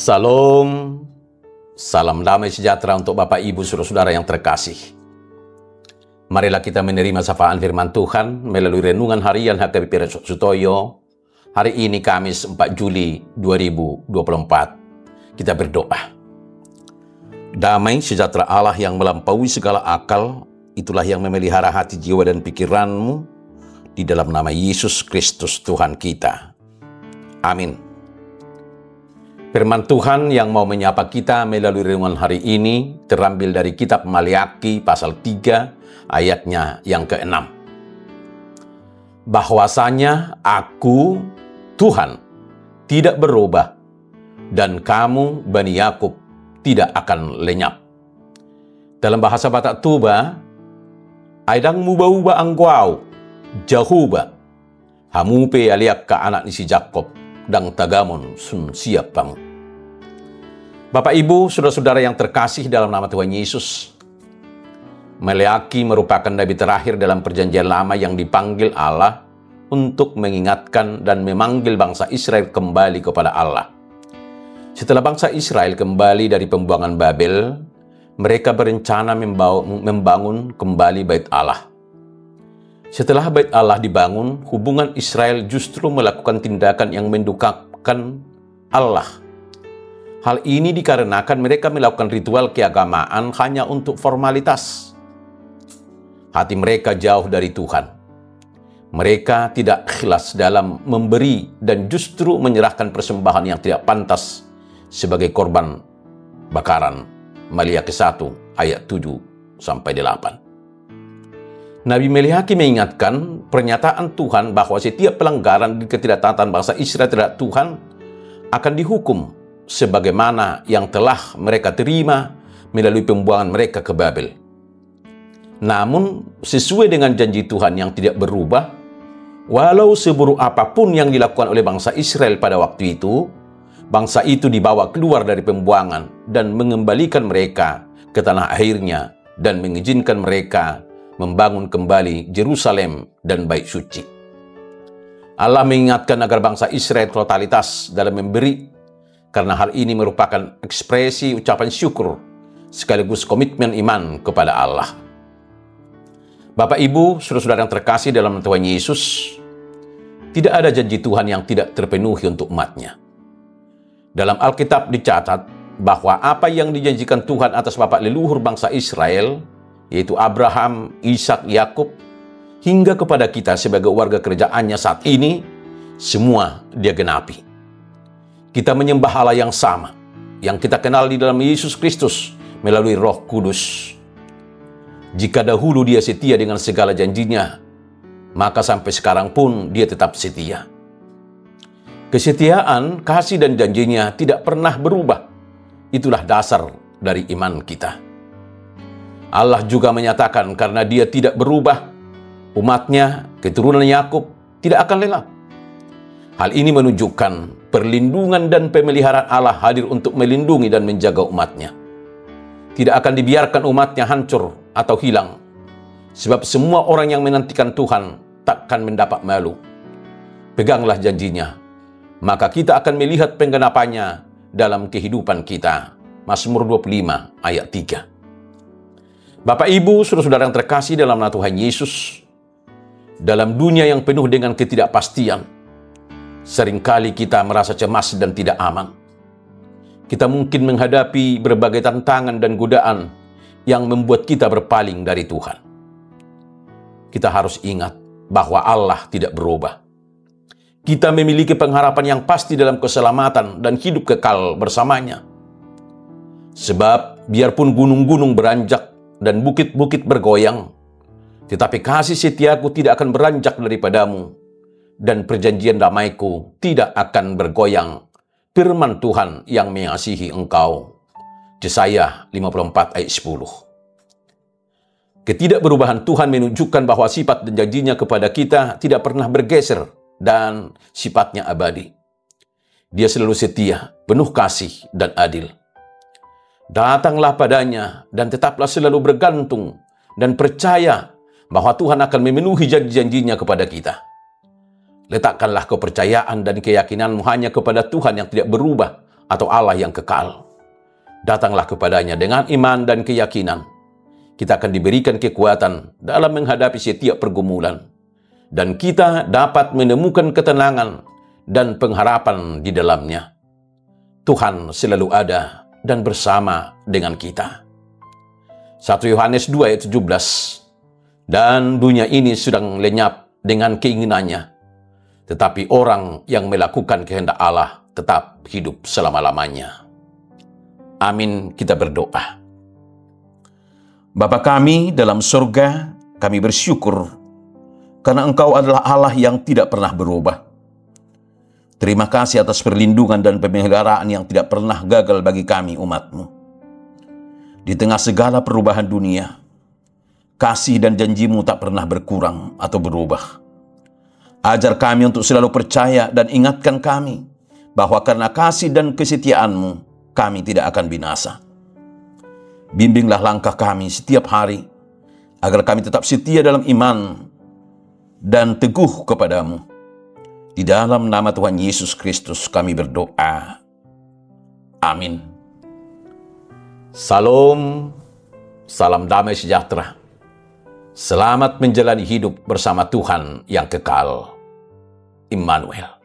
Salam, salam damai sejahtera untuk Bapak Ibu Saudara-saudara yang terkasih. Marilah kita menerima sapaan firman Tuhan melalui renungan harian HKBP Resort Sutoyo. Hari ini Kamis 4 Juli 2024. Kita berdoa. Damai sejahtera Allah yang melampaui segala akal, itulah yang memelihara hati, jiwa, dan pikiranmu di dalam nama Yesus Kristus Tuhan kita. Amin. Firman Tuhan yang mau menyapa kita melalui renungan hari ini terambil dari kitab Maleakhi pasal 3 ayatnya yang ke-6. Bahwasanya aku, Tuhan, tidak berubah dan kamu, Bani Yakub, tidak akan lenyap. Dalam bahasa Batak Tuba, aidang muba-uba angguau, jahuba, hamupe aliak ka anak nisi Jakob, dan tagamon sun siap bangun. Bapak Ibu, saudara-saudara yang terkasih dalam nama Tuhan Yesus, Maleakhi merupakan nabi terakhir dalam perjanjian lama yang dipanggil Allah untuk mengingatkan dan memanggil bangsa Israel kembali kepada Allah. Setelah bangsa Israel kembali dari pembuangan Babel, mereka berencana membangun kembali bait Allah. Setelah bait Allah dibangun, hubungan Israel justru melakukan tindakan yang mendukakan Allah. Hal ini dikarenakan mereka melakukan ritual keagamaan hanya untuk formalitas. Hati mereka jauh dari Tuhan. Mereka tidak ikhlas dalam memberi dan justru menyerahkan persembahan yang tidak pantas sebagai korban bakaran. Maleakhi 1 ayat 7-8. Nabi Maleakhi mengingatkan pernyataan Tuhan bahwa setiap pelanggaran dan ketidaktaatan bangsa Israel terhadap Tuhan akan dihukum sebagaimana yang telah mereka terima melalui pembuangan mereka ke Babel. Namun, sesuai dengan janji Tuhan yang tidak berubah, walau seburuk apapun yang dilakukan oleh bangsa Israel pada waktu itu, bangsa itu dibawa keluar dari pembuangan dan mengembalikan mereka ke tanah airnya dan mengizinkan mereka membangun kembali Yerusalem dan Bait Suci. Allah mengingatkan agar bangsa Israel totalitas dalam memberi, karena hal ini merupakan ekspresi ucapan syukur sekaligus komitmen iman kepada Allah. Bapak Ibu, saudara-saudara yang terkasih dalam Tuhan Yesus, tidak ada janji Tuhan yang tidak terpenuhi untuk umat-Nya. Dalam Alkitab dicatat bahwa apa yang dijanjikan Tuhan atas bapak leluhur bangsa Israel, yaitu Abraham, Ishak, Yakub, hingga kepada kita sebagai warga kerajaannya saat ini, semua Dia genapi. Kita menyembah Allah yang sama, yang kita kenal di dalam Yesus Kristus melalui Roh Kudus. Jika dahulu Dia setia dengan segala janjinya, maka sampai sekarang pun Dia tetap setia. Kesetiaan, kasih, dan janjinya tidak pernah berubah. Itulah dasar dari iman kita. Allah juga menyatakan karena Dia tidak berubah, umat-Nya, keturunan Yakub, tidak akan lenyap. Hal ini menunjukkan perlindungan dan pemeliharaan Allah hadir untuk melindungi dan menjaga umat-Nya. Tidak akan dibiarkan umat-Nya hancur atau hilang, sebab semua orang yang menantikan Tuhan takkan mendapat malu. Peganglah janjinya, maka kita akan melihat penggenapannya dalam kehidupan kita. Mazmur 25 ayat 3. Bapak Ibu, saudara-saudara yang terkasih dalam nama Tuhan Yesus, dalam dunia yang penuh dengan ketidakpastian, seringkali kita merasa cemas dan tidak aman. Kita mungkin menghadapi berbagai tantangan dan godaan yang membuat kita berpaling dari Tuhan. Kita harus ingat bahwa Allah tidak berubah. Kita memiliki pengharapan yang pasti dalam keselamatan dan hidup kekal bersamanya. Sebab biarpun gunung-gunung beranjak dan bukit-bukit bergoyang, tetapi kasih setiaku tidak akan beranjak daripadamu, dan perjanjian damaiku tidak akan bergoyang. Firman Tuhan yang mengasihi engkau. Yesaya 54 ayat 10. Ketidakberubahan Tuhan menunjukkan bahwa sifat dan janjinya kepada kita tidak pernah bergeser dan sifatnya abadi. Dia selalu setia, penuh kasih, dan adil. Datanglah padanya dan tetaplah selalu bergantung dan percaya bahwa Tuhan akan memenuhi janji-janjinya kepada kita. Letakkanlah kepercayaan dan keyakinanmu hanya kepada Tuhan yang tidak berubah atau Allah yang kekal. Datanglah kepadanya dengan iman dan keyakinan. Kita akan diberikan kekuatan dalam menghadapi setiap pergumulan. Dan kita dapat menemukan ketenangan dan pengharapan di dalamnya. Tuhan selalu ada dan bersama dengan kita. 1 Yohanes 2 ayat 17. Dan dunia ini sedang lenyap dengan keinginannya. Tetapi orang yang melakukan kehendak Allah tetap hidup selama-lamanya. Amin, kita berdoa. Bapa kami dalam surga, kami bersyukur karena Engkau adalah Allah yang tidak pernah berubah. Terima kasih atas perlindungan dan pemeliharaan yang tidak pernah gagal bagi kami umat-Mu. Di tengah segala perubahan dunia, kasih dan janji-Mu tak pernah berkurang atau berubah. Ajar kami untuk selalu percaya dan ingatkan kami bahwa karena kasih dan kesetiaan-Mu, kami tidak akan binasa. Bimbinglah langkah kami setiap hari, agar kami tetap setia dalam iman dan teguh kepadamu. Di dalam nama Tuhan Yesus Kristus kami berdoa. Amin. Salam, salam damai sejahtera. Selamat menjalani hidup bersama Tuhan yang kekal. Immanuel.